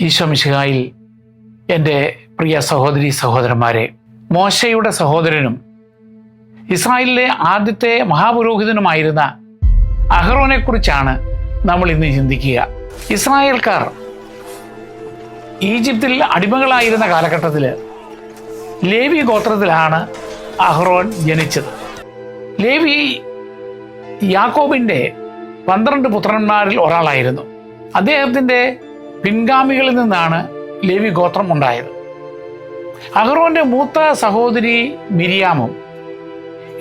ഈശോ മിശിഹായിൽ എൻ്റെ പ്രിയ സഹോദരി സഹോദരന്മാരെ, മോശയുടെ സഹോദരനും ഇസ്രായേലിലെ ആദ്യത്തെ മഹാപുരോഹിതനുമായിരുന്ന അഹറോനെക്കുറിച്ചാണ് നമ്മൾ ഇന്ന് ചിന്തിക്കുക. ഇസ്രായേൽക്കാർ ഈജിപ്തിൽ അടിമകളായിരുന്ന കാലഘട്ടത്തിൽ ലേവി ഗോത്രത്തിലാണ് അഹറോൻ ജനിച്ചത്. ലേവി യാക്കോബിൻ്റെ 12 പുത്രന്മാരിൽ ഒരാളായിരുന്നു. അദ്ദേഹത്തിൻ്റെ പിൻഗാമികളിൽ നിന്നാണ് ലേവി ഗോത്രം ഉണ്ടായത്. അഹറോന്റെ മൂത്ത സഹോദരി മിരിയാമും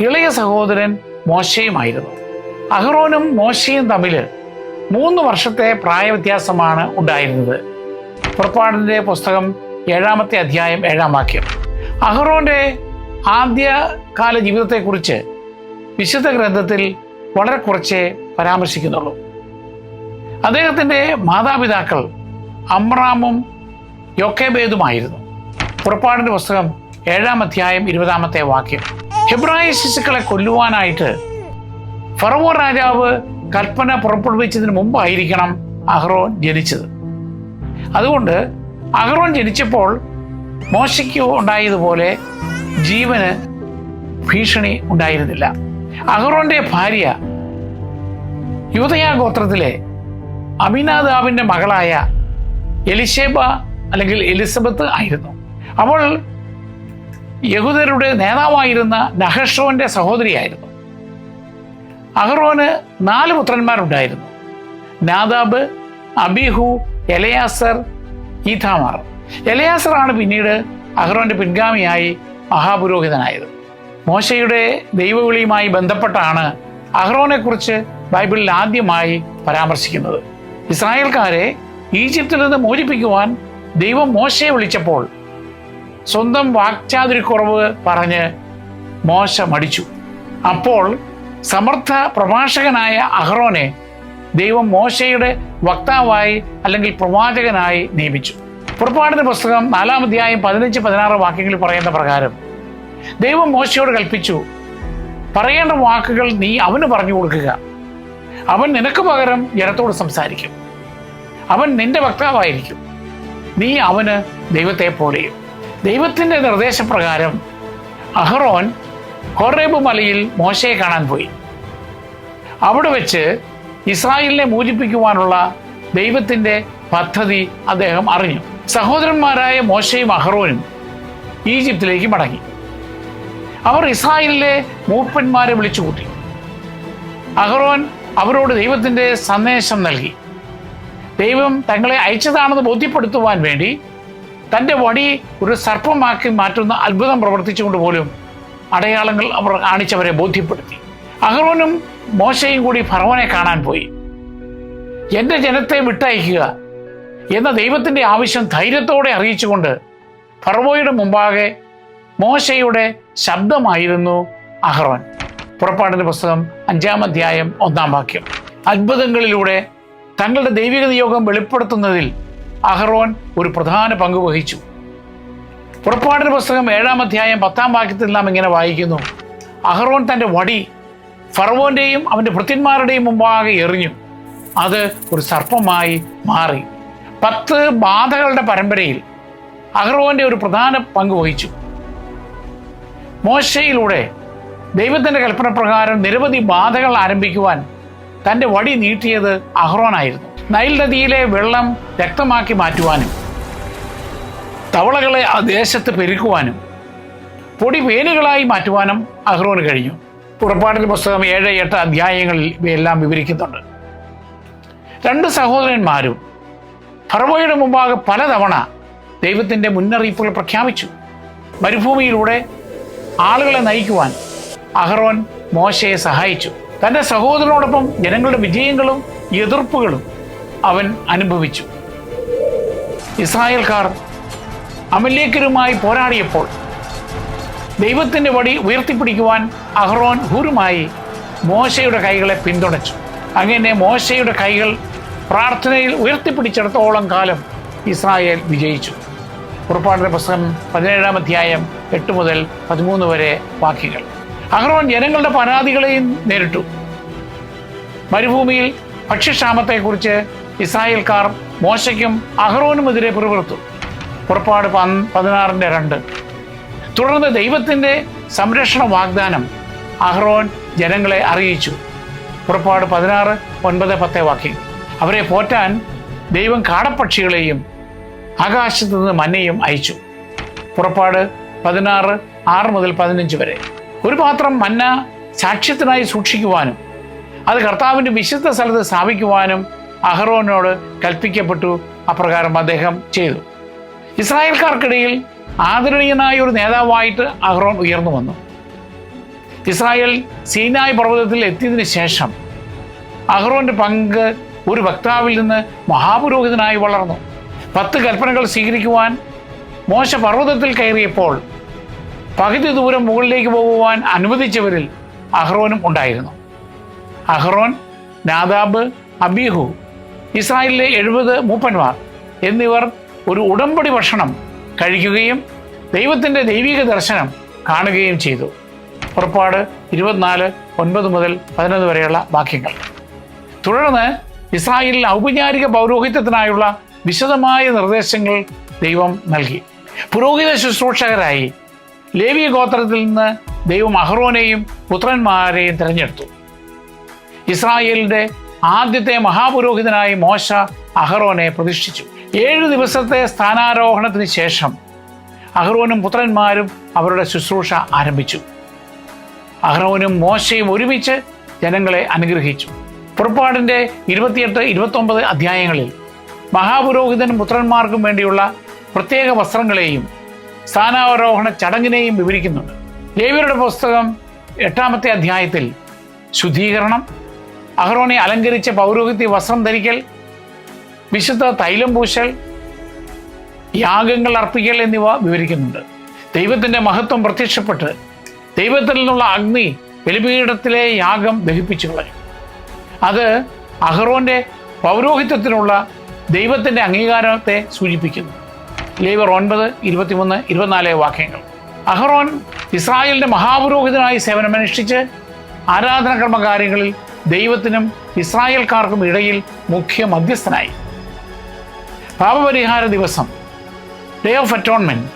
ഇളയ സഹോദരൻ മോശയുമായിരുന്നു. അഹറോനും മോശയും തമ്മിൽ 3 വർഷത്തെ പ്രായവ്യത്യാസമാണ് ഉണ്ടായിരുന്നത്. പുറപ്പാടിൻ്റെ പുസ്തകം 7-ാമത്തെ അധ്യായം 7-ാം വാക്യം. അഹറോന്റെ ആദ്യകാല ജീവിതത്തെക്കുറിച്ച് വിശുദ്ധ ഗ്രന്ഥത്തിൽ വളരെ കുറച്ചേ പരാമർശിക്കുന്നുള്ളൂ. അദ്ദേഹത്തിൻ്റെ മാതാപിതാക്കൾ അമ്രാമും യോക്കേബേദുമായിരുന്നു. പുറപ്പാടിൻ്റെ പുസ്തകം 7-ാം അധ്യായം 20-ാമത്തെ വാക്യം. ഹെബ്രായ ശിശുക്കളെ കൊല്ലുവാനായിട്ട് ഫറവോ രാജാവ് കൽപ്പന പുറപ്പെടുവിച്ചതിന് മുമ്പായിരിക്കണം അഹറോൻ ജനിച്ചത്. അതുകൊണ്ട് അഹറോൻ ജനിച്ചപ്പോൾ മോശയ്ക്ക് ഉണ്ടായതുപോലെ ജീവന് ഭീഷണി ഉണ്ടായിരുന്നില്ല. അഹറോന്റെ ഭാര്യ യൂദയാ ഗോത്രത്തിലെ അമിനാദാബിന്റെ മകളായ എലിശേബ അല്ലെങ്കിൽ എലിസബത്ത് ആയിരുന്നു. അവൾ യഹൂദരുടെ നേതാവായിരുന്ന നഹശോന്റെ സഹോദരിയായിരുന്നു. അഹറോന് 4 പുത്രന്മാരുണ്ടായിരുന്നു: നാദാബ്, അബീഹു, എലയാസർ, ഈഥാമാർ. എലയാസറാണ് പിന്നീട് അഹറോന്റെ പിൻഗാമിയായി മഹാപുരോഹിതനായത്. മോശയുടെ ദൈവവിളിയുമായി ബന്ധപ്പെട്ടാണ് അഹറോനെക്കുറിച്ച് ബൈബിളിൽ ആദ്യമായി പരാമർശിക്കുന്നത്. ഇസ്രായേൽക്കാരെ ഈജിപ്തിൽ നിന്ന് മോചിപ്പിക്കുവാൻ ദൈവം മോശയെ വിളിച്ചപ്പോൾ സ്വന്തം വാക്ചാതുര്യക്കുറവ് പറഞ്ഞ് മോശ മടിച്ചു. അപ്പോൾ സമർത്ഥ പ്രഭാഷകനായ അഹറോനെ ദൈവം മോശയുടെ വക്താവായി അല്ലെങ്കിൽ പ്രവാചകനായി നിയമിച്ചു. പുറപ്പാടിന്റെ പുസ്തകം 4-ാം അധ്യായം 15-16 വാക്യങ്ങളിൽ പറയുന്ന പ്രകാരം ദൈവം മോശയോട് കൽപ്പിച്ചു, പറയേണ്ട വാക്കുകൾ നീ അവന് പറഞ്ഞു കൊടുക്കുക. അവൻ നിനക്ക് പകരം ജനത്തോട് സംസാരിക്കും. അവൻ നിന്റെ വക്താവായിരിക്കും. നീ അവന് ദൈവത്തെ പോലെയും. ദൈവത്തിൻ്റെ നിർദ്ദേശപ്രകാരം അഹറോൻ ഹോറേബ് മലയിൽ മോശയെ കാണാൻ പോയി. അവിടെ വെച്ച് ഇസ്രായേലിനെ മോചിപ്പിക്കുവാനുള്ള ദൈവത്തിൻ്റെ പദ്ധതി അദ്ദേഹം അറിഞ്ഞു. സഹോദരന്മാരായ മോശയും അഹറോനും ഈജിപ്തിലേക്ക് മടങ്ങി. അവർ ഇസ്രായേലിലെ മൂപ്പന്മാരെ വിളിച്ചുകൂട്ടി. അഹറോൻ അവരോട് ദൈവത്തിൻ്റെ സന്ദേശം നൽകി. ദൈവം തങ്ങളെ അയച്ചതാണെന്ന് ബോധ്യപ്പെടുത്തുവാൻ വേണ്ടി തൻ്റെ വടി ഒരു സർപ്പമാക്കി മാറ്റുന്ന അത്ഭുതം പ്രവർത്തിച്ചുകൊണ്ട് പോലും അടയാളങ്ങൾ അവർ കാണിച്ചവരെ ബോധ്യപ്പെടുത്തി. അഹറോനും മോശയും കൂടി ഫറവോനെ കാണാൻ പോയി. എൻ്റെ ജനത്തെ വിട്ടയക്കുക എന്ന ദൈവത്തിൻ്റെ ആവശ്യം ധൈര്യത്തോടെ അറിയിച്ചുകൊണ്ട് ഫറവോയുടെ മുമ്പാകെ മോശയുടെ ശബ്ദമായിരുന്നു അഹറോൻ. പുറപ്പാടിൻ്റെ പുസ്തകം 5-ാം അധ്യായം 1-ാം വാക്യം. അത്ഭുതങ്ങളിലൂടെ തങ്ങളുടെ ദൈവിക നിയോഗം വെളിപ്പെടുത്തുന്നതിൽ അഹറോൻ ഒരു പ്രധാന പങ്ക് വഹിച്ചു. പുറപ്പാടിന്റെ പുസ്തകം 7-ാം അധ്യായം 10-ാം വാക്യത്തിൽ നാം ഇങ്ങനെ വായിക്കുന്നു: അഹറോൻ തൻ്റെ വടി ഫറവോന്റെയും അവൻ്റെ ഭൃത്യന്മാരുടെയും മുമ്പാകെ എറിഞ്ഞു. അത് ഒരു സർപ്പമായി മാറി. 10 ബാധകളുടെ പരമ്പരയിൽ അഹറോന്റെ ഒരു പ്രധാന പങ്ക് വഹിച്ചു. മോശയിലൂടെ ദൈവത്തിൻ്റെ കൽപ്പന പ്രകാരം നിരവധി ബാധകൾ ആരംഭിക്കുവാൻ തൻ്റെ വടി നീട്ടിയത് അഹറോനായിരുന്നു. നൈൽ നദിയിലെ വെള്ളം രക്തമാക്കി മാറ്റുവാനും തവളകളെ ആ ദേശത്ത് പെരുക്കുവാനും പൊടി വേനുകളായി മാറ്റുവാനും അഹറോന് കഴിഞ്ഞു. പുറപ്പാടിൻ്റെ പുസ്തകം 7-8 അധ്യായങ്ങളിൽ ഇവയെല്ലാം വിവരിക്കുന്നുണ്ട്. 2 സഹോദരന്മാരും ഫറവോയുടെ മുമ്പാകെ പലതവണ ദൈവത്തിൻ്റെ മുന്നറിയിപ്പുകൾ പ്രഖ്യാപിച്ചു. മരുഭൂമിയിലൂടെ ആളുകളെ നയിക്കുവാൻ അഹറോൻ മോശയെ സഹായിച്ചു. തൻ്റെ സഹോദരനോടൊപ്പം ജനങ്ങളുടെ വിജയങ്ങളും എതിർപ്പുകളും അവൻ അനുഭവിച്ചു. ഇസ്രായേൽക്കാർ അമലേക്കരുമായി പോരാടിയപ്പോൾ ദൈവത്തിൻ്റെ വടി ഉയർത്തിപ്പിടിക്കുവാൻ അഹറോൻ ഹൂരുമായി മോശയുടെ കൈകളെ പിന്തുണച്ചു. അങ്ങനെ മോശയുടെ കൈകൾ പ്രാർത്ഥനയിൽ ഉയർത്തിപ്പിടിച്ചിടത്തോളം കാലം ഇസ്രായേൽ വിജയിച്ചു. പുറപ്പാടിൻ്റെ പുസ്തകം 17-ാം അധ്യായം 8 മുതൽ 13 വരെ വാക്യങ്ങൾ. അഹറോൻ ജനങ്ങളുടെ പരാതികളെയും നേരിട്ടു. മരുഭൂമിയിൽ ഭക്ഷ്യക്ഷാമത്തെക്കുറിച്ച് ഇസ്രായേൽക്കാർ മോശയ്ക്കും അഹ്റോനുമെതിരെ പിറുപിറുത്തു. പുറപ്പാട് 16:2. തുടർന്ന് ദൈവത്തിൻ്റെ സംരക്ഷണ വാഗ്ദാനം അഹ്റോൻ ജനങ്ങളെ അറിയിച്ചു. പുറപ്പാട് 16:9-10 വാക്യം. അവരെ പോറ്റാൻ ദൈവം കാടപ്പക്ഷികളെയും ആകാശത്ത് നിന്ന് മന്നയും അയച്ചു. പുറപ്പാട് 16:6-15 വരെ. ഒരു പാത്രം മന്ന സാക്ഷ്യത്തിനായി സൂക്ഷിക്കുവാനും അത് കർത്താവിൻ്റെ വിശുദ്ധ സ്ഥലത്ത് സ്ഥാപിക്കുവാനും അഹ്റോനോട് കൽപ്പിക്കപ്പെട്ടു. അപ്രകാരം അദ്ദേഹം ചെയ്തു. ഇസ്രായേൽക്കാർക്കിടയിൽ ആദരണീയനായ ഒരു നേതാവായിട്ട് അഹ്റോൻ ഉയർന്നു വന്നു. ഇസ്രായേൽ സീനായ് പർവ്വതത്തിൽ എത്തിയതിനു ശേഷം അഹ്റോന്റെ പങ്ക് ഒരു വക്താവിൽ നിന്ന് മഹാപുരോഹിതനായി വളർന്നു. 10 കൽപ്പനകൾ സ്വീകരിക്കുവാൻ മോശ പർവ്വതത്തിൽ കയറിയപ്പോൾ പകുതി ദൂരം മുകളിലേക്ക് പോകുവാൻ അനുവദിച്ചവരിൽ അഹ്റോനും ഉണ്ടായിരുന്നു. അഹ്റോൻ, നാദാബ്, അബീഹു, ഇസ്രായേലിലെ 70 മൂപ്പന്മാർ എന്നിവർ ഒരു ഉടമ്പടി ഭക്ഷണം കഴിക്കുകയും ദൈവത്തിൻ്റെ ദൈവിക ദർശനം കാണുകയും ചെയ്തു. പുറപ്പാട് 24:9-11 വരെയുള്ള വാക്യങ്ങൾ. തുടർന്ന് ഇസ്രായേലിൽ ഔപചാരിക പൗരോഹിത്യത്തിനായുള്ള വിശദമായ നിർദ്ദേശങ്ങൾ ദൈവം നൽകി. പുരോഹിത ശുശ്രൂഷകരായി ലേവ്യ ഗോത്രത്തിൽ നിന്ന് ദൈവം അഹ്റോനെയും പുത്രന്മാരെയും തിരഞ്ഞെടുത്തു. ഇസ്രായേലിൻ്റെ ആദ്യത്തെ മഹാപുരോഹിതനായി മോശ അഹ്റോനെ പ്രതിഷ്ഠിച്ചു. 7 ദിവസത്തെ സ്ഥാനാരോഹണത്തിന് ശേഷം അഹ്റോനും പുത്രന്മാരും അവരുടെ ശുശ്രൂഷ ആരംഭിച്ചു. അഹ്റോനും മോശയും ഒരുമിച്ച് ജനങ്ങളെ അനുഗ്രഹിച്ചു. പുറപ്പാടിൻ്റെ 28-29 അധ്യായങ്ങളിൽ മഹാപുരോഹിതനും പുത്രന്മാർക്കും വേണ്ടിയുള്ള പ്രത്യേക വസ്ത്രങ്ങളെയും സ്ഥാനാരോഹണ ചടങ്ങിനെയും വിവരിക്കുന്നുണ്ട്. ലേവ്യരുടെ പുസ്തകം 8-ാമത്തെ അധ്യായത്തിൽ ശുദ്ധീകരണം, അഹ്റോനെ അലങ്കരിച്ച പൗരോഹിത്യ വസ്ത്രം ധരിക്കൽ, വിശുദ്ധ തൈലം പൂശൽ, യാഗങ്ങൾ അർപ്പിക്കൽ എന്നിവ വിവരിക്കുന്നുണ്ട്. ദൈവത്തിൻ്റെ മഹത്വം പ്രത്യക്ഷപ്പെട്ട് ദൈവത്തിൽ നിന്നുള്ള അഗ്നി ബലിപീഠത്തിലെ യാഗം ദഹിപ്പിച്ചു കളഞ്ഞു. അത് അഹ്റോന്റെ പൗരോഹിത്യത്തിനുള്ള ദൈവത്തിൻ്റെ അംഗീകാരത്തെ സൂചിപ്പിക്കുന്നു. ലേവ്യർ 9:23-24 വാക്യങ്ങൾ. അഹ്റോൻ ഇസ്രായേലിൻ്റെ മഹാപുരോഹിതനായി സേവനമനുഷ്ഠിച്ച് ആരാധന കർമ്മകാര്യങ്ങളിൽ ദൈവത്തിനും ഇസ്രായേൽക്കാർക്കും ഇടയിൽ മുഖ്യ മധ്യസ്ഥനായി. പാപപരിഹാര ദിവസം, ഡേ ഓഫ് അറ്റോൺമെന്റ്,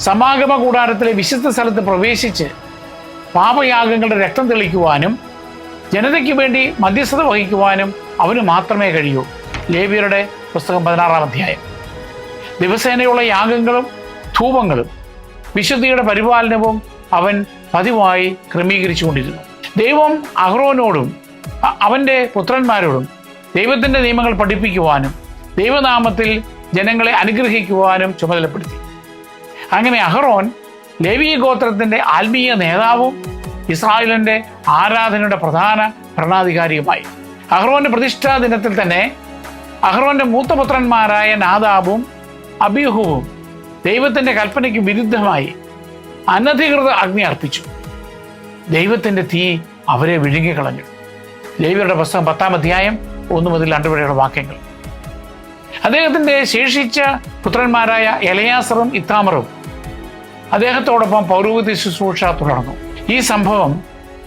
സമാഗമ കൂടാരത്തിലെ വിശുദ്ധ സ്ഥലത്ത് പ്രവേശിച്ച് പാപയാഗങ്ങളുടെ രക്തം തെളിക്കുവാനും ജനതയ്ക്ക് വേണ്ടി മധ്യസ്ഥത വഹിക്കുവാനും അവന് മാത്രമേ കഴിയൂ. ലേവ്യരുടെ പുസ്തകം 16-ാം അധ്യായം. ദിവസേനയുള്ള യാഗങ്ങളും ധൂപങ്ങളും വിശുദ്ധിയുടെ പരിപാലനവും അവൻ പതിവായി ക്രമീകരിച്ചുകൊണ്ടിരുന്നു. ദൈവം അഹ്റോനോടും അവൻ്റെ പുത്രന്മാരോടും ദൈവത്തിൻ്റെ നിയമങ്ങൾ പഠിപ്പിക്കുവാനും ദൈവനാമത്തിൽ ജനങ്ങളെ അനുഗ്രഹിക്കുവാനും ചുമതലപ്പെടുത്തി. അങ്ങനെ അഹ്റോൻ ലേവ്യ ഗോത്രത്തിൻ്റെ ആത്മീയ നേതാവും ഇസ്രായേലിൻ്റെ ആരാധനയുടെ പ്രധാന ഭരണാധികാരിയുമായി. അഹ്റോന്റെ പ്രതിഷ്ഠാ ദിനത്തിൽ തന്നെ അഹ്റോന്റെ മൂത്ത പുത്രന്മാരായ നാദാബും അബീഹുവും ദൈവത്തിൻ്റെ കൽപ്പനയ്ക്ക് വിരുദ്ധമായി അനധികൃത അഗ്നി അർപ്പിച്ചു. ദൈവത്തിൻ്റെ തീ അവരെ വിഴുങ്ങിക്കളഞ്ഞു. ലേവ്യരുടെ പുസ്തകം 10-ാം അധ്യായം 1-2 വരെയുള്ള വാക്യങ്ങൾ. അദ്ദേഹത്തിൻ്റെ ശേഷിച്ച പുത്രന്മാരായ എലയാസറും ഇത്താമറും അദ്ദേഹത്തോടൊപ്പം പൗരോഹിത്യ ശുശ്രൂഷ തുടർന്നു. ഈ സംഭവം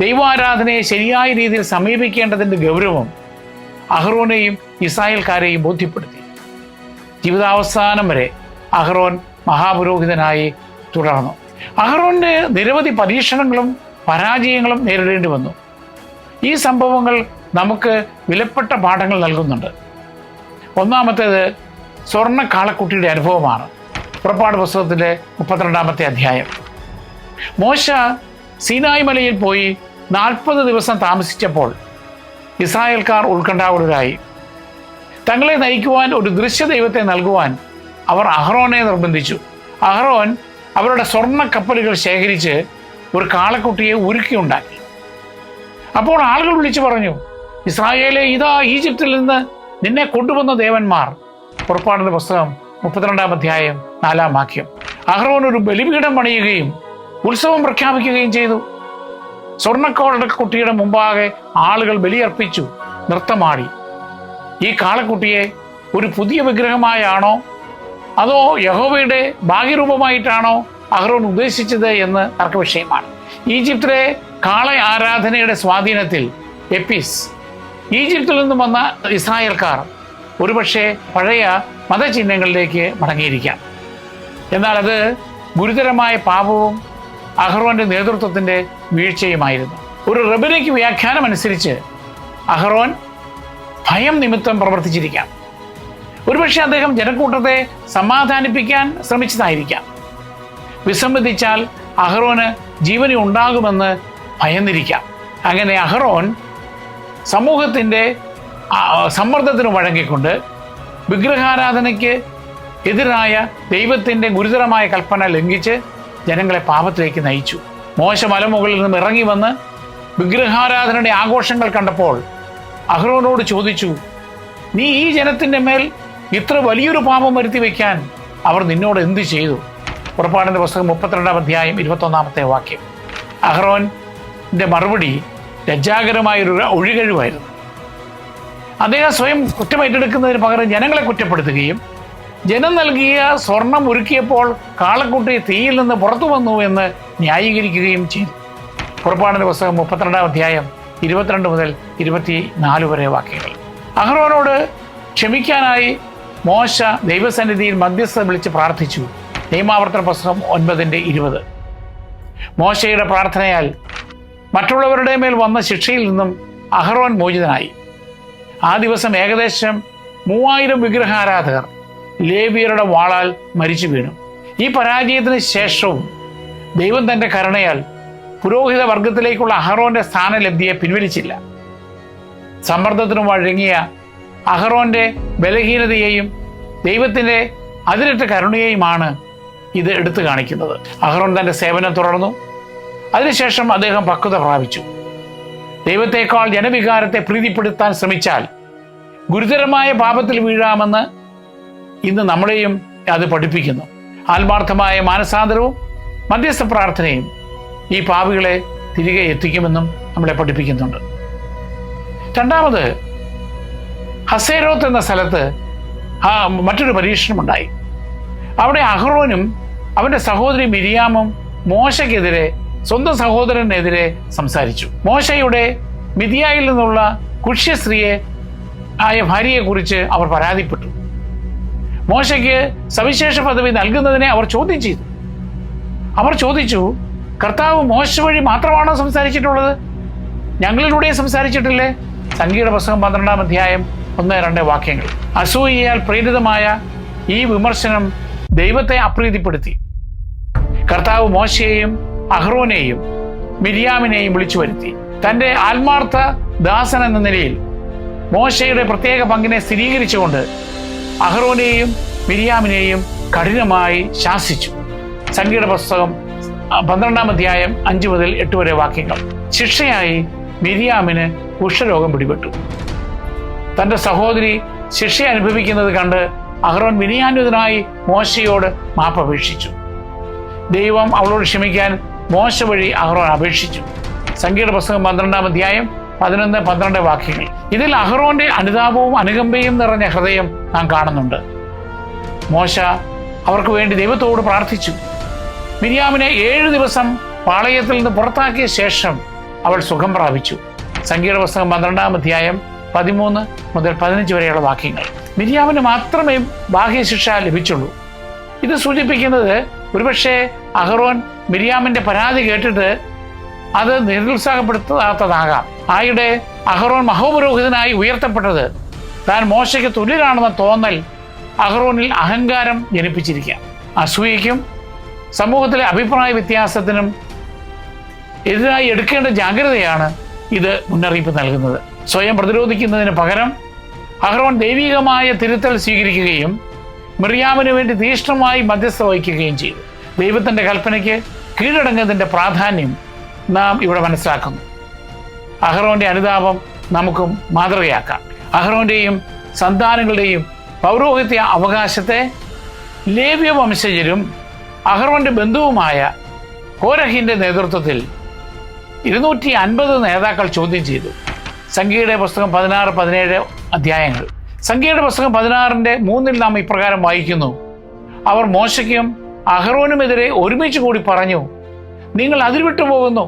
ദൈവാരാധനയെ ശരിയായ രീതിയിൽ സമീപിക്കേണ്ടതിൻ്റെ ഗൗരവം അഹ്റോനെയും ഇസ്രായേൽക്കാരെയും ബോധ്യപ്പെടുത്തി. ജീവിതാവസാനം വരെ അഹ്റോൻ മഹാപുരോഹിതനായി തുടർന്നു. അഹ്റോന്റെ നിരവധി പരീക്ഷണങ്ങളും പരാജയങ്ങളും നേരിടേണ്ടി വന്നു. ഈ സംഭവങ്ങൾ നമുക്ക് വിലപ്പെട്ട പാഠങ്ങൾ നൽകുന്നുണ്ട്. ഒന്നാമത്തേത് സ്വർണ്ണ കാളക്കുട്ടിയുടെ അനുഭവമാണ്. പുറപ്പാട് പുസ്തകത്തിൻ്റെ 32-ാമത്തെ അധ്യായം. മോശ സീനായ് മലയിൽ പോയി 40 ദിവസം താമസിച്ചപ്പോൾ ഇസ്രായേൽക്കാർ ഉത്കണ്ഠാകുലരായി. തങ്ങളെ നയിക്കുവാൻ ഒരു ദൃശ്യദൈവത്തെ നൽകുവാൻ അവർ അഹ്റോനെ നിർബന്ധിച്ചു. അഹ്റോൻ അവരുടെ സ്വർണ്ണ കപ്പലുകൾ ശേഖരിച്ച് ഒരു കാളക്കുട്ടിയെ ഉരുക്കിയുണ്ടാക്കി. അപ്പോൾ ആളുകൾ വിളിച്ചു പറഞ്ഞു, ഇസ്രായേലെ, ഇതാ ഈജിപ്തിൽ നിന്ന് നിന്നെ കൊണ്ടുവന്ന ദേവന്മാർ. പുറപ്പാടിന്റെ പുസ്തകം 32-ാം അധ്യായം 4-ാം വാക്യം. അഹ്റോൻ ഒരു ബലിപീഠം പണിയുകയും ഉത്സവം പ്രഖ്യാപിക്കുകയും ചെയ്തു. സ്വർണ്ണക്കാളക്കുട്ടിയുടെ മുമ്പാകെ ആളുകൾ ബലിയർപ്പിച്ചു, നൃത്തമാടി. ഈ കാളക്കുട്ടിയെ ഒരു പുതിയ വിഗ്രഹമായാണോ അതോ യഹോവയുടെ ഭാഗ്യരൂപമായിട്ടാണോ അഹ്റോൻ ഉദ്ദേശിച്ചത് എന്ന് തർക്കവിഷയമാണ്. ഈജിപ്തിലെ കാള ആരാധനയുടെ സ്വാധീനത്തിൽ എപ്പിസ്, ഈജിപ്തിൽ നിന്നും വന്ന ഇസ്രായേൽക്കാർ ഒരുപക്ഷെ പഴയ മതചിഹ്നങ്ങളിലേക്ക് മടങ്ങിയിരിക്കാം. എന്നാൽ അത് ഗുരുതരമായ പാപവും അഹ്റോന്റെ നേതൃത്വത്തിന്റെ വീഴ്ചയുമായിരുന്നു. ഒരു റബിനിക്ക് വ്യാഖ്യാനം അനുസരിച്ച് അഹ്റോൻ ഭയം നിമിത്തം പ്രവർത്തിച്ചിരിക്കാം. ഒരുപക്ഷെ അദ്ദേഹം ജനക്കൂട്ടത്തെ സമാധാനിപ്പിക്കാൻ ശ്രമിച്ചതായിരിക്കാം. വിസമ്മതിച്ചാൽ അഹ്റോന് ജീവനി ഉണ്ടാകുമെന്ന് ഭയന്നിരിക്കാം. അങ്ങനെ അഹ്റോൻ സമൂഹത്തിൻ്റെ സമ്മർദ്ദത്തിന് വഴങ്ങിക്കൊണ്ട് വിഗ്രഹാരാധനയ്ക്ക് എതിരായ ദൈവത്തിൻ്റെ ഗുരുതരമായ കൽപ്പന ലംഘിച്ച് ജനങ്ങളെ പാപത്തിലേക്ക് നയിച്ചു. മോശ മലമുകളിൽ നിന്നും ഇറങ്ങി വന്ന് വിഗ്രഹാരാധനയുടെ ആഘോഷങ്ങൾ കണ്ടപ്പോൾ അഹ്റോനോട് ചോദിച്ചു, നീ ഈ ജനത്തിൻ്റെ മേൽ ഇത്ര വലിയൊരു പാപം വരുത്തി വയ്ക്കാൻ അവർ നിന്നോട് എന്ത് ചെയ്തു? പുറപ്പാടിൻ്റെ പുസ്തകം 32-ാം അധ്യായം 21-ാമത്തെ വാക്യം. അഹ്റോന്റെ മറുപടി ലജ്ജാകരമായൊരു ഒഴികഴിവായിരുന്നു. അദ്ദേഹം സ്വയം കുറ്റമേറ്റെടുക്കുന്നതിന് പകരം ജനങ്ങളെ കുറ്റപ്പെടുത്തുകയും ജനം നൽകിയ സ്വർണം ഒരുക്കിയപ്പോൾ കാളക്കുട്ടി തീയിൽ നിന്ന് പുറത്തു വന്നു എന്ന് ന്യായീകരിക്കുകയും ചെയ്തു. പുറപ്പാടിൻ്റെ പുസ്തകം 32-ാം അധ്യായം 22 മുതൽ 24 വരെ വാക്യങ്ങൾ. അഹ്റോനോട് ക്ഷമിക്കാനായി മോശ ദൈവസന്നിധിയിൽ മധ്യസ്ഥത വിളിച്ച് പ്രാർത്ഥിച്ചു. നിയമാവർത്തന പുസ്തകം 9:20. മോശയുടെ പ്രാർത്ഥനയാൽ മറ്റുള്ളവരുടെ മേൽ വന്ന ശിക്ഷയിൽ നിന്നും അഹ്റോൻ മോചിതനായി. ആ ദിവസം ഏകദേശം 3000 വിഗ്രഹാരാധകർ ലേവ്യരുടെ വാളാൽ മരിച്ചു വീണു. ഈ പരാജയത്തിന് ശേഷവും ദൈവം തൻ്റെ കരുണയാൽ പുരോഹിത വർഗത്തിലേക്കുള്ള അഹ്റോന്റെ സ്ഥാനലബ്ധിയെ പിൻവലിച്ചില്ല. സമ്മർദ്ദത്തിന് വഴങ്ങിയ അഹ്റോന്റെ ബലഹീനതയെയും ദൈവത്തിൻ്റെ അതിരറ്റ കരുണയെയുമാണ് ഇത് എടുത്തു കാണിക്കുന്നത്. അഹ്റോൻ തൻ്റെ സേവനം തുടർന്നു. അതിനുശേഷം അദ്ദേഹം പക്വത പ്രാപിച്ചു. ദൈവത്തെക്കാൾ ജനവികാരത്തെ പ്രീതിപ്പെടുത്താൻ ശ്രമിച്ചാൽ ഗുരുതരമായ പാപത്തിൽ വീഴാമെന്ന് ഇന്ന് നമ്മളെയും അത് പഠിപ്പിക്കുന്നു. ആത്മാർത്ഥമായ മാനസാന്തരവും മധ്യസ്ഥ പ്രാർത്ഥനയും ഈ പാപികളെ തിരികെ എത്തിക്കുമെന്നും നമ്മളെ പഠിപ്പിക്കുന്നുണ്ട്. രണ്ടാമത്, ഹസേരോത്ത് എന്ന സ്ഥലത്ത് മറ്റൊരു പരീക്ഷണമുണ്ടായി. അവിടെ അഹ്റോനും അവൻ്റെ സഹോദരി മിരിയാമും മോശയ്ക്കെതിരെ, സ്വന്തം സഹോദരനെതിരെ സംസാരിച്ചു. മോശയുടെ മിദിയായിൽ നിന്നുള്ള കുഷ്യസ്ത്രീയെ ആയ ഭാര്യയെക്കുറിച്ച് അവർ പരാതിപ്പെട്ടു. മോശയ്ക്ക് സവിശേഷ പദവി നൽകുന്നതിനെ അവർ ചോദ്യം ചെയ്തു. അവർ ചോദിച്ചു, കർത്താവ് മോശ വഴി മാത്രമാണോ സംസാരിച്ചിട്ടുള്ളത്? ഞങ്ങളിലൂടെ സംസാരിച്ചിട്ടില്ലേ? സംഖ്യയുടെ പുസ്തകം 12-ാം അധ്യായം 1-2 വാക്യങ്ങൾ. അസൂയയാൽ പ്രേരിതമായ ഈ വിമർശനം ദൈവത്തെ അപ്രീതിപ്പെടുത്തി. കർത്താവ് മോശയെയും അഹ്റോനെയും മിരിയാമിനെയും വിളിച്ചു വരുത്തി. തൻ്റെ ആത്മാർത്ഥ ദാസൻ എന്ന നിലയിൽ മോശയുടെ പ്രത്യേക പങ്കിനെ സ്ഥിരീകരിച്ചുകൊണ്ട് അഹ്റോനെയും മിരിയാമിനെയും കഠിനമായി ശാസിച്ചു. സംഖ്യയുടെ പുസ്തകം 12-ാം അധ്യായം 5 മുതൽ 8 വരെ വാക്യങ്ങൾ. ശിക്ഷയായി മിരിയാമിന് കുഷ്ഠരോഗം പിടിപെട്ടു. തൻ്റെ സഹോദരി ശിക്ഷ അനുഭവിക്കുന്നത് കണ്ട് അഹ്റോൻ വിനയാന്വിതനായി മോശയോട് മാപ്പപേക്ഷിച്ചു. ദൈവം അവളോട് ക്ഷമിക്കാൻ മോശ വഴി അഹ്റോൻ അപേക്ഷിച്ചു. സംഖ്യയുടെ പുസ്തകം 12-ാം അധ്യായം 11-12 വാക്യങ്ങൾ. ഇതിൽ അഹ്റോന്റെ അനുതാപവും അനുകമ്പയും നിറഞ്ഞ ഹൃദയം നാം കാണുന്നുണ്ട്. മോശ അവർക്ക് വേണ്ടി ദൈവത്തോട് പ്രാർത്ഥിച്ചു. മിരിയാമിനെ 7 ദിവസം പാളയത്തിൽ നിന്ന് പുറത്താക്കിയ ശേഷം അവൾ സുഖം പ്രാപിച്ചു. സംഖ്യയുടെ പുസ്തകം 12-ാം അധ്യായം 13 മുതൽ 15 വരെയുള്ള വാക്യങ്ങൾ. മിരിയാമിന് മാത്രമേ ബാഹ്യശിക്ഷ ലഭിച്ചുള്ളൂ. ഇത് സൂചിപ്പിക്കുന്നത് ഒരുപക്ഷെ അഹ്റോൻ മിരിയാമിന്റെ പരാതി കേട്ടിട്ട് അത് നിരുത്സാഹപ്പെടുത്താത്തതാകാം. ആയിടെ അഹ്റോൻ മഹോപുരോഹിതനായി ഉയർത്തപ്പെട്ടത് താൻ മോശയ്ക്ക് തുല്യനാണെന്ന തോന്നൽ അഹ്റോനിൽ അഹങ്കാരം ജനിപ്പിച്ചിരിക്കാം. അസൂയയ്ക്കും സമൂഹത്തിലെ അഭിപ്രായ വ്യത്യാസത്തിനും എതിരായി എടുക്കേണ്ട ജാഗ്രതയാണ് ഇത് മുന്നറിയിപ്പ് നൽകുന്നത്. സ്വയം പ്രതിരോധിക്കുന്നതിന് പകരം അഹ്റോൻ ദൈവികമായ തിരുത്തൽ സ്വീകരിക്കുകയും മിർയാമിന് വേണ്ടി തീക്ഷ്ണമായി മധ്യസ്ഥ വഹിക്കുകയും ചെയ്തു. ദൈവത്തിൻ്റെ കൽപ്പനയ്ക്ക് കീഴടങ്ങുന്നതിൻ്റെ പ്രാധാന്യം നാം ഇവിടെ മനസ്സിലാക്കുന്നു. അഹ്റോന്റെ അനുതാപം നമുക്കും മാതൃകയാക്കാം. അഹ്റോന്റെയും സന്താനങ്ങളുടെയും പൗരോഹിത്യ അവകാശത്തെ ലേവ്യ വംശജരും അഹ്റോന്റെ ബന്ധുവുമായ കോരഹിന്റെ നേതൃത്വത്തിൽ 250 നേതാക്കൾ ചോദ്യം ചെയ്തു. സംഖ്യയുടെ പുസ്തകം 16-17 അധ്യായങ്ങൾ. സംഖ്യയുടെ പുസ്തകം 16:3 നാം ഇപ്രകാരം വായിക്കുന്നു: അവർ മോശയ്ക്കും അഹ്റോനുമെതിരെ ഒരുമിച്ച് കൂടി പറഞ്ഞു, നിങ്ങൾ അതിർവിട്ടു പോകുന്നു.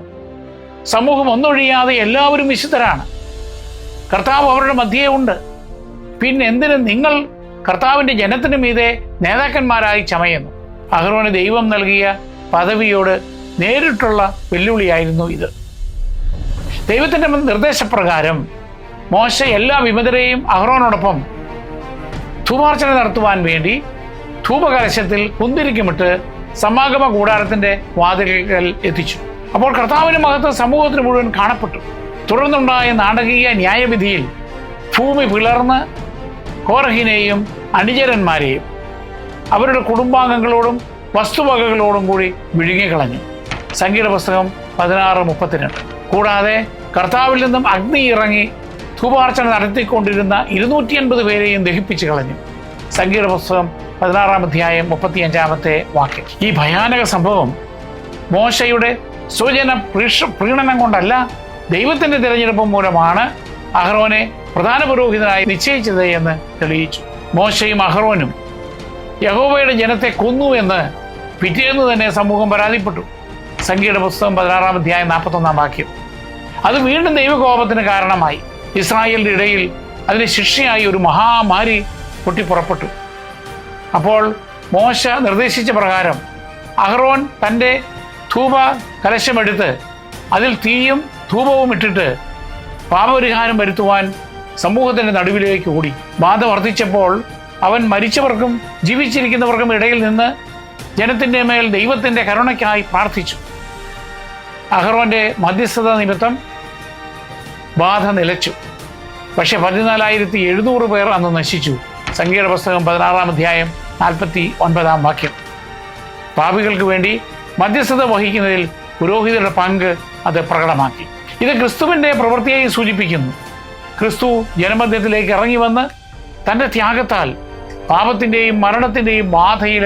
സമൂഹം ഒന്നൊഴിയാതെ എല്ലാവരും വിശുദ്ധരാണ്. കർത്താവ് അവരുടെ മധ്യേ ഉണ്ട്. പിന്നെ എന്തിന് നിങ്ങൾ കർത്താവിൻ്റെ ജനത്തിനു മീതെ നേതാക്കന്മാരായി ചമയുന്നു? അഹ്റോന് ദൈവം നൽകിയ പദവിയോട് നേരിട്ടുള്ള വെല്ലുവിളിയായിരുന്നു ഇത്. ദൈവത്തിൻ്റെ നിർദ്ദേശപ്രകാരം മോശ എല്ലാ വിമതരെയും അഹ്റോനോടൊപ്പം ധൂപാർച്ചന നടത്തുവാൻ വേണ്ടി ധൂപകലശത്തിൽ കുന്തിരിക്കുമിട്ട് സമാഗമ കൂടാരത്തിന്റെ വാതിൽക്കൽ എത്തിച്ചു. അപ്പോൾ കർത്താവിന്റെ മഹത്വം സമൂഹത്തിന് മുഴുവൻ കാണപ്പെട്ടു. തുടർന്നുണ്ടായ നാടകീയ ന്യായവിധിയിൽ ഭൂമി പിളർന്ന് കോരഹിനെയും അനുചരന്മാരെയും അവരുടെ കുടുംബാംഗങ്ങളോടും വസ്തുവകകളോടും കൂടി വിഴുങ്ങിക്കളഞ്ഞു. സംഖ്യയുടെ പുസ്തകം 16:32. കൂടാതെ കർത്താവിൽ നിന്നും അഗ്നി ഇറങ്ങി ധൂപാർച്ചന നടത്തിക്കൊണ്ടിരുന്ന 250 പേരെയും ദഹിപ്പിച്ചു കളഞ്ഞു. സംഖ്യയുടെ പുസ്തകം 16-ാം അധ്യായം 35-ാമത്തെ വാക്യം. ഈ ഭയാനക സംഭവം മോശയുടെ സ്വജന പ്രീണനം കൊണ്ടല്ല, ദൈവത്തിന്റെ തിരഞ്ഞെടുപ്പ് മൂലമാണ് അഹ്റോനെ പ്രധാന പുരോഹിതനായി നിശ്ചയിച്ചത് എന്ന് തെളിയിച്ചു. മോശയും അഹ്റോനും യഹോവയുടെ ജനത്തെ കൊന്നു എന്ന് പിറ്റേന്ന് തന്നെ സമൂഹം പരാതിപ്പെട്ടു. സംഖ്യയുടെ പുസ്തകം 16-ാം അധ്യായം 41-ാം വാക്യം. അത് വീണ്ടും ദൈവകോപത്തിന് കാരണമായി. ഇസ്രായേലിന്റെ ഇടയിൽ അതിന് ശിക്ഷയായി ഒരു മഹാമാരി പൊട്ടിപ്പുറപ്പെട്ടു. അപ്പോൾ മോശ നിർദ്ദേശിച്ച പ്രകാരം അഹ്റോൻ തൻ്റെ ധൂപ കലശമെടുത്ത് അതിൽ തീയും ധൂപവും ഇട്ടിട്ട് പാപപരിഹാരം വരുത്തുവാൻ സമൂഹത്തിൻ്റെ നടുവിലേക്ക് ഓടി. ബാധ വർദ്ധിച്ചപ്പോൾ അവൻ മരിച്ചവർക്കും ജീവിച്ചിരിക്കുന്നവർക്കും ഇടയിൽ നിന്ന് ജനത്തിൻ്റെ മേൽ ദൈവത്തിൻ്റെ കരുണയ്ക്കായി പ്രാർത്ഥിച്ചു. അഹ്റോന്റെ മധ്യസ്ഥത നിമിത്തം ബാധ നിലച്ചു. പക്ഷെ 14,700 പേർ അന്ന് നശിച്ചു. സംഖ്യയുടെ പുസ്തകം 16-ാം അധ്യായം 49-ാം വാക്യം. പാപികൾക്ക് വേണ്ടി മധ്യസ്ഥത വഹിക്കുന്നതിൽ പുരോഹിതരുടെ പങ്ക് അത് പ്രകടമാക്കി. ഇത് ക്രിസ്തുവിൻ്റെ പ്രവൃത്തിയെയും സൂചിപ്പിക്കുന്നു. ക്രിസ്തു ജനമധ്യത്തിലേക്ക് ഇറങ്ങി വന്ന് തൻ്റെ ത്യാഗത്താൽ പാപത്തിൻ്റെയും മരണത്തിൻ്റെയും ബാധയിൽ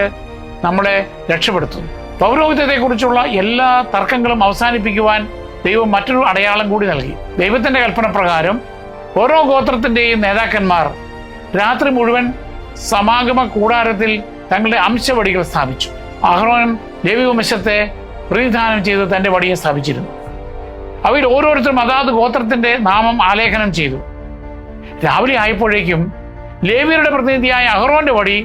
നമ്മളെ രക്ഷപ്പെടുത്തുന്നു. പൗരോഹിത്യത്തെക്കുറിച്ചുള്ള എല്ലാ തർക്കങ്ങളും അവസാനിപ്പിക്കുവാൻ ദൈവം മറ്റൊരു അടയാളം കൂടി നൽകി. ദൈവത്തിൻ്റെ കൽപ്പന പ്രകാരം ഓരോ ഗോത്രത്തിൻ്റെയും നേതാക്കന്മാർ രാത്രി മുഴുവൻ സമാഗമ കൂടാരത്തിൽ തങ്ങളുടെ അംശവടികൾ സ്ഥാപിച്ചു. അഹ്റോൻ ലേവ്യവംശത്തെ പ്രതിനിധാനം ചെയ്ത് തൻ്റെ വടിയെ സ്ഥാപിച്ചിരുന്നു. അവയിൽ ഓരോരുത്തരും അതാത് ഗോത്രത്തിൻ്റെ നാമം ആലേഖനം ചെയ്തു. രാവിലെ ആയപ്പോഴേക്കും ലേവ്യരുടെ പ്രതിനിധിയായ അഹ്റോന്റെ വടി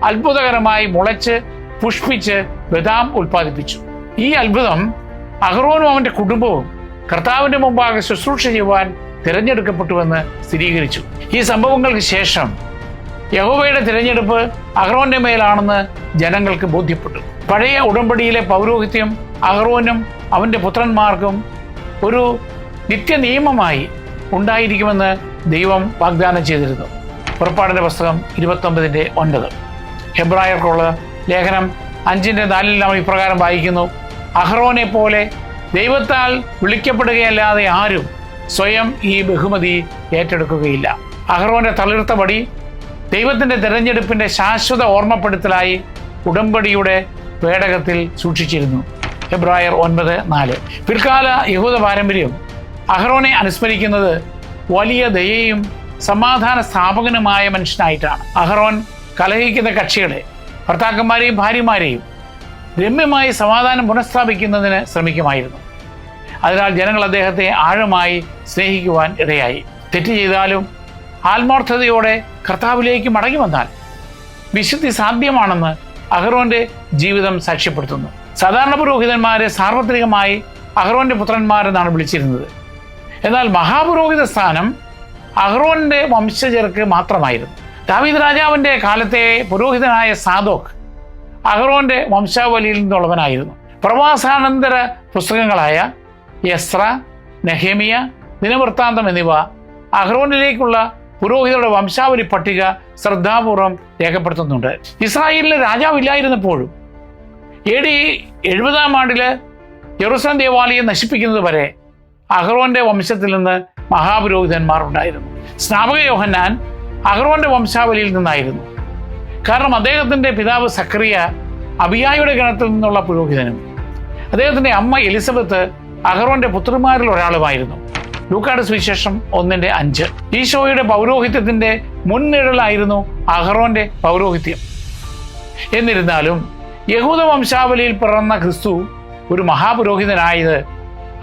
അത്ഭുതകരമായി മുളച്ച് പുഷ്പിച്ച് ബദാം ഉൽപ്പാദിപ്പിച്ചു. ഈ അത്ഭുതം അഹ്റോനും അവൻ്റെ കുടുംബവും കർത്താവിൻ്റെ മുമ്പാകെ ശുശ്രൂഷ ചെയ്യുവാൻ തിരഞ്ഞെടുക്കപ്പെട്ടുവെന്ന് സ്ഥിരീകരിച്ചു. ഈ സംഭവങ്ങൾക്ക് ശേഷം യഹോവയുടെ തിരഞ്ഞെടുപ്പ് അഹ്റോന്റെ മേലാണെന്ന് ജനങ്ങൾക്ക് ബോധ്യപ്പെട്ടു. പഴയ ഉടമ്പടിയിലെ പൗരോഹിത്യം അഹ്റോനും അവൻ്റെ പുത്രന്മാർക്കും ഒരു നിത്യനിയമമായി ഉണ്ടായിരിക്കുമെന്ന് ദൈവം വാഗ്ദാനം ചെയ്തിരുന്നു. പുറപ്പാടിൻ്റെ പുസ്തകം 29:9. ഹെബ്രായർക്കുള്ള ലേഖനം 5:4 നാം ഇപ്രകാരം വായിക്കുന്നു: അഹ്റോനെ പോലെ ദൈവത്താൽ വിളിക്കപ്പെടുകയല്ലാതെ ആരും സ്വയം ഈ ബഹുമതി ഏറ്റെടുക്കുകയില്ല. അഹ്റോന്റെ തളിർത്ത വടി ദൈവത്തിൻ്റെ തിരഞ്ഞെടുപ്പിൻ്റെ ശാശ്വത ഓർമ്മപ്പെടുത്തലായി ഉടമ്പടിയുടെ പേടകത്തിൽ സൂക്ഷിച്ചിരുന്നു. ഹെബ്രായർ 9:4. പിൽക്കാല യഹൂദ പാരമ്പര്യം അഹ്റോനെ അനുസ്മരിക്കുന്നത് വലിയ ദയയും സമാധാന സ്ഥാപകനുമായ മനുഷ്യനായിട്ടാണ്. അഹ്റോൻ കലഹിക്കുന്ന കക്ഷികളെ, ഭർത്താക്കന്മാരെയും ഭാര്യമാരെയും രമ്യമായി സമാധാനം പുനഃസ്ഥാപിക്കുന്നതിന് ശ്രമിക്കുമായിരുന്നു. അതിനാൽ ജനങ്ങൾ അദ്ദേഹത്തെ ആഴമായി സ്നേഹിക്കുവാൻ ഇടയായി. തെറ്റ് ചെയ്താലും ആത്മാർത്ഥതയോടെ കർത്താവിലേക്ക് മടങ്ങി വന്നാൽ വിശുദ്ധി സാധ്യമാണെന്ന് അഹ്റോന്റെ ജീവിതം സാക്ഷ്യപ്പെടുത്തുന്നു. സാധാരണ പുരോഹിതന്മാരെ സാർവത്രികമായി അഹ്റോന്റെ പുത്രന്മാരെന്നാണ് വിളിച്ചിരുന്നത്. എന്നാൽ മഹാപുരോഹിത സ്ഥാനം അഹ്റോന്റെ വംശജർക്ക് മാത്രമായിരുന്നു. ദാവീദ് രാജാവിൻ്റെ കാലത്തെ പുരോഹിതനായ സാദോക്ക് അഹ്റോന്റെ വംശാവലിയിൽ നിന്നുള്ളവനായിരുന്നു. പ്രവാസാനന്തര പുസ്തകങ്ങളായ എസ്ര, നെഹേമിയ, ദിനവൃത്താന്തം എന്നിവ അഹ്റോനിലേക്കുള്ള പുരോഹിതരുടെ വംശാവലി പട്ടിക ശ്രദ്ധാപൂർവം രേഖപ്പെടുത്തുന്നുണ്ട്. ഇസ്രായേലിലെ രാജാവില്ലായിരുന്നപ്പോഴും AD 70-ാം ആണ്ടില് യെരൂശലേം ദേവാലയം നശിപ്പിക്കുന്നത് വരെ അഹ്റോന്റെ വംശത്തിൽ നിന്ന് മഹാപുരോഹിതന്മാർ ഉണ്ടായിരുന്നു. സ്നാപക യോഹന്നാൻ അഹ്റോന്റെ വംശാവലിയിൽ നിന്നായിരുന്നു. കാരണം അദ്ദേഹത്തിൻ്റെ പിതാവ് സക്കറിയ അബിയായുടെ ഗണത്തിൽ നിന്നുള്ള പുരോഹിതനും അദ്ദേഹത്തിൻ്റെ അമ്മ എലിസബത്ത് അഹ്റോന്റെ പുത്രിമാരിൽ ഒരാളുമായിരുന്നു. ലൂക്കാട് സുവിശേഷം 1:5. ഈശോയുടെ പൗരോഹിത്യത്തിൻ്റെ മുൻനിഴലായിരുന്നു അഹ്റോന്റെ പൗരോഹിത്യം. എന്നിരുന്നാലും യഹൂദ വംശാവലിയിൽ പിറന്ന ക്രിസ്തു ഒരു മഹാപുരോഹിതനായത്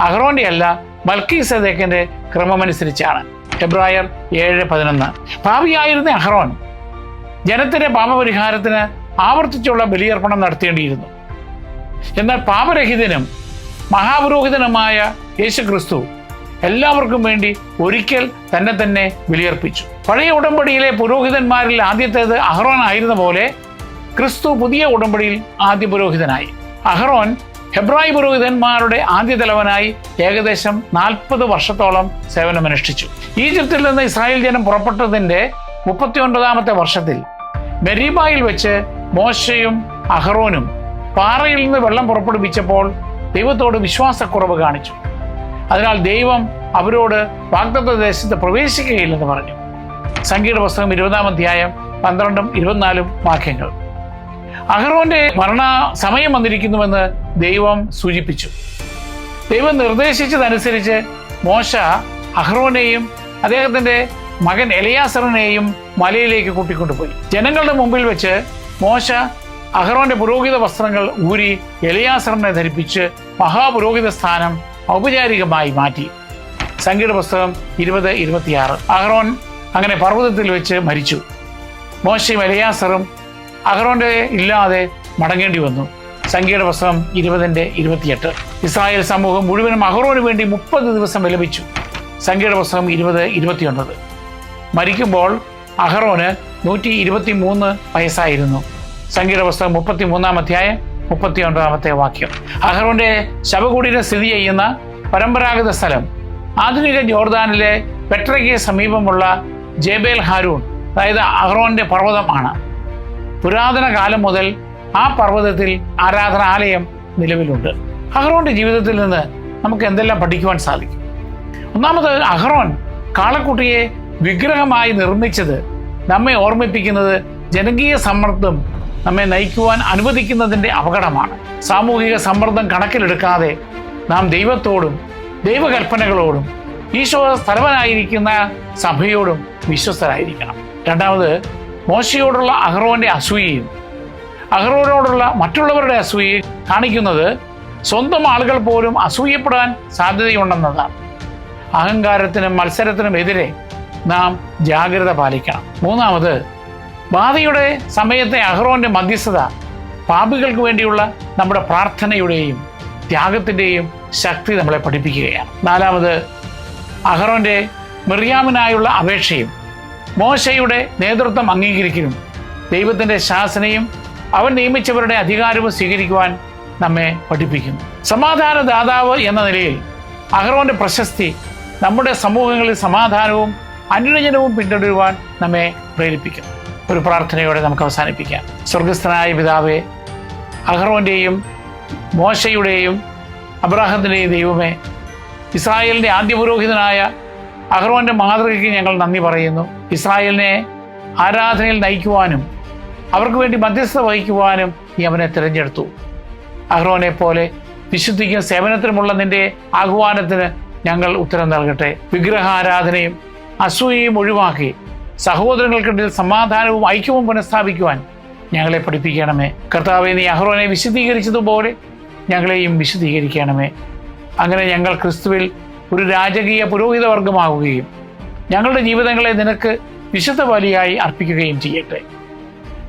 അഹ്റോന്റെ അല്ല, മൽക്കീസേദെക്കിന്റെ ക്രമമനുസരിച്ചാണ്. ഹെബ്രായർ 7:11. പാപിയായിരുന്ന അഹ്റോൻ ജനത്തിന്റെ പാപപരിഹാരത്തിന് ആവർത്തിച്ചുള്ള ബലിയർപ്പണം നടത്തേണ്ടിയിരുന്നു. എന്നാൽ പാപരഹിതനും മഹാപുരോഹിതനുമായ യേശു ക്രിസ്തു എല്ലാവർക്കും വേണ്ടി ഒരിക്കൽ തന്നെ ബലിയർപ്പിച്ചു. പഴയ ഉടമ്പടിയിലെ പുരോഹിതന്മാരിൽ ആദ്യത്തേത് അഹ്റോൻ ആയിരുന്ന പോലെ ക്രിസ്തു പുതിയ ഉടമ്പടിയിൽ ആദ്യ പുരോഹിതനായി. അഹ്റോൻ ഹെബ്രായി പുരോഹിതന്മാരുടെ ആദ്യ തലവനായി ഏകദേശം 40 വർഷത്തോളം സേവനമനുഷ്ഠിച്ചു. ഈജിപ്തിൽ നിന്ന് ഇസ്രായേൽ ജനം പുറപ്പെട്ടതിന്റെ 39ാമത്തെ വർഷത്തിൽ മെരീബായിൽ വെച്ച് മോശയും അഹ്റോനും പാറയിൽ നിന്ന് വെള്ളം പുറപ്പെടുവിച്ചപ്പോൾ ദൈവത്തോട് വിശ്വാസക്കുറവ് കാണിച്ചു. അതിനാൽ ദൈവം അവരോട് വാഗ്ദത്ത ദേശത്ത് പ്രവേശിക്കുകയില്ലെന്ന് പറഞ്ഞു. സംഖ്യയുടെ പുസ്തകം 20-ാം അധ്യായം 12-ഉം 24-ഉം വാക്യങ്ങൾ. അഹ്റോന്റെ മരണ സമയം വന്നിരിക്കുന്നുവെന്ന് ദൈവം സൂചിപ്പിച്ചു. ദൈവം നിർദ്ദേശിച്ചതനുസരിച്ച് മോശ അഹ്റോനെയും അദ്ദേഹത്തിന്റെ മകൻ എലയാസറിനെയും മലയിലേക്ക് കൂട്ടിക്കൊണ്ടുപോയി. ജനങ്ങളുടെ മുമ്പിൽ വെച്ച് മോശ അഹ്റോന്റെ പുരോഹിത വസ്ത്രങ്ങൾ ഊരി എലയാസറിനെ ധരിപ്പിച്ച് മഹാപുരോഹിത സ്ഥാനം ഔപചാരികമായി മാറ്റി. സംഖ്യയുടെ പുസ്തകം 20-26. അഹ്റോൻ അങ്ങനെ പർവ്വതത്തിൽ വെച്ച് മരിച്ചു. മോശയും എലയാസറും അഹ്റോന്റെ ഇല്ലാതെ മടങ്ങേണ്ടി വന്നു. സംഖ്യയുടെ പുസ്തകം 20-28. ഇസ്രായേൽ സമൂഹം മുഴുവനും അഹ്റോന് വേണ്ടി 30 ദിവസം വിലപിച്ചു. സംഖ്യയുടെ പുസ്തകം 20-29. മരിക്കുമ്പോൾ അഹ്റോന് 123 വയസ്സായിരുന്നു. സംഖ്യയുടെ പുസ്തകം 33-ാം അധ്യായം 39-ാമത്തെ വാക്യം. അഹ്റോന്റെ ശവകുടീരം സ്ഥിതി ചെയ്യുന്ന പരമ്പരാഗത സ്ഥലം ആധുനിക ജോർദാനിലെ പെട്രയ്ക്ക് സമീപമുള്ള ജേബേൽ ഹാരൂൺ, അതായത് അഹ്റോന്റെ പർവ്വതം ആണ്. പുരാതന കാലം മുതൽ ആ പർവ്വതത്തിൽ ആരാധനാലയം നിലവിലുണ്ട്. അഹ്റോന്റെ ജീവിതത്തിൽ നിന്ന് നമുക്ക് എന്തെല്ലാം പഠിക്കുവാൻ സാധിക്കും? ഒന്നാമത്, അഹ്റോൻ കാളക്കുട്ടിയെ വിഗ്രഹമായി നിർമ്മിച്ചത് നമ്മെ ഓർമ്മിപ്പിക്കുന്നത് ജനകീയ സമ്മർദ്ദം നമ്മെ നയിക്കുവാൻ അനുവദിക്കുന്നതിൻ്റെ അപകടമാണ്. സാമൂഹിക സമ്മർദ്ദം കണക്കിലെടുക്കാതെ നാം ദൈവത്തോടും ദൈവകൽപ്പനകളോടും ഈശോ തലവനായിരിക്കുന്ന സഭയോടും വിശ്വസ്തരായിരിക്കണം. രണ്ടാമത്, മോശയോടുള്ള അഹ്റോന്റെ അസൂയയും അഹ്റോനോടുള്ള മറ്റുള്ളവരുടെ അസൂയയും കാണിക്കുന്നത് സ്വന്തം ആളുകൾ പോലും അസൂയപ്പെടാൻ സാധ്യതയുണ്ടെന്നതാണ്. അഹങ്കാരത്തിനും മത്സരത്തിനും എതിരെ നാം ജാഗ്രത പാലിക്കണം. മൂന്നാമത്, ബാധയുടെ സമയത്തെ അഹ്റോന്റെ മധ്യസ്ഥത പാപികൾക്ക് വേണ്ടിയുള്ള നമ്മുടെ പ്രാർത്ഥനയുടെയും ത്യാഗത്തിൻ്റെയും ശക്തി നമ്മളെ പഠിപ്പിക്കുകയാണ്. നാലാമത്, അഹ്റോന്റെ മിർയാമിനായുള്ള അപേക്ഷയും മോശയുടെ നേതൃത്വം അംഗീകരിക്കലും ദൈവത്തിൻ്റെ ശാസനയും അവൻ നിയമിച്ചവരുടെ അധികാരവും സ്വീകരിക്കുവാൻ നമ്മെ പഠിപ്പിക്കുന്നു. സമാധാനദാതാവ് എന്ന നിലയിൽ അഹ്റോന്റെ പ്രശസ്തി നമ്മുടെ സമൂഹങ്ങളിൽ സമാധാനവും അനുരഞ്ജനവും പിന്തുടരുവാൻ നമ്മെ പ്രേരിപ്പിക്കുന്നു. ഒരു പ്രാർത്ഥനയോടെ നമുക്ക് അവസാനിപ്പിക്കാം. സ്വർഗസ്ഥനായ പിതാവേ, അഹ്റോന്റെയും മോശയുടെയും അബ്രാഹത്തിൻ്റെയും ദൈവമേ, ഇസ്രായേലിൻ്റെ ആദ്യ പുരോഹിതനായ അഹ്റോന്റെ മാതൃകയ്ക്ക് ഞങ്ങൾ നന്ദി പറയുന്നു. ഇസ്രായേലിനെ ആരാധനയിൽ നയിക്കുവാനും അവർക്ക് വേണ്ടി മധ്യസ്ഥത വഹിക്കുവാനും നീ അവനെ തിരഞ്ഞെടുത്തു. അഹ്റോനെ പോലെ വിശുദ്ധിക്കും സേവനത്തിനുമുള്ള നിന്റെ ആഹ്വാനത്തിന് ഞങ്ങൾ ഉത്തരം നൽകട്ടെ. വിഗ്രഹാരാധനയും അസൂയയും ഒഴിവാക്കി സഹോദരങ്ങൾക്കിടയിൽ സമാധാനവും ഐക്യവും പുനഃസ്ഥാപിക്കുവാൻ ഞങ്ങളെ പഠിപ്പിക്കണമേ. കർത്താവേ, നീ അഹ്റോനെ വിശുദ്ധീകരിച്ചതുപോലെ ഞങ്ങളെയും വിശുദ്ധീകരിക്കണമേ. അങ്ങനെ ഞങ്ങൾ ക്രിസ്തുവിൽ ഒരു രാജകീയ പുരോഹിത വർഗമാവുകയും ഞങ്ങളുടെ ജീവിതങ്ങളെ നിനക്ക് വിശുദ്ധ ബലിയായി അർപ്പിക്കുകയും ചെയ്യട്ടെ.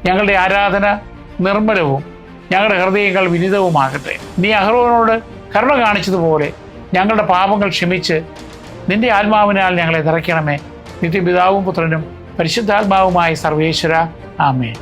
ഞങ്ങളുടെ ആരാധന നിർമ്മലവും ഞങ്ങളുടെ ഹൃദയങ്ങൾ വിനിതവുമാകട്ടെ. നീ അഹ്റോനോട് കരുണ കാണിച്ചതുപോലെ ഞങ്ങളുടെ പാപങ്ങൾ ക്ഷമിച്ച് നിന്റെ ആത്മാവിനാൽ ഞങ്ങളെ നിറയ്ക്കണമേ. നിത്യപിതാവും പുത്രനും പരിശുദ്ധാത്മാവുമായ സർവേശ്വര, ആമേൻ.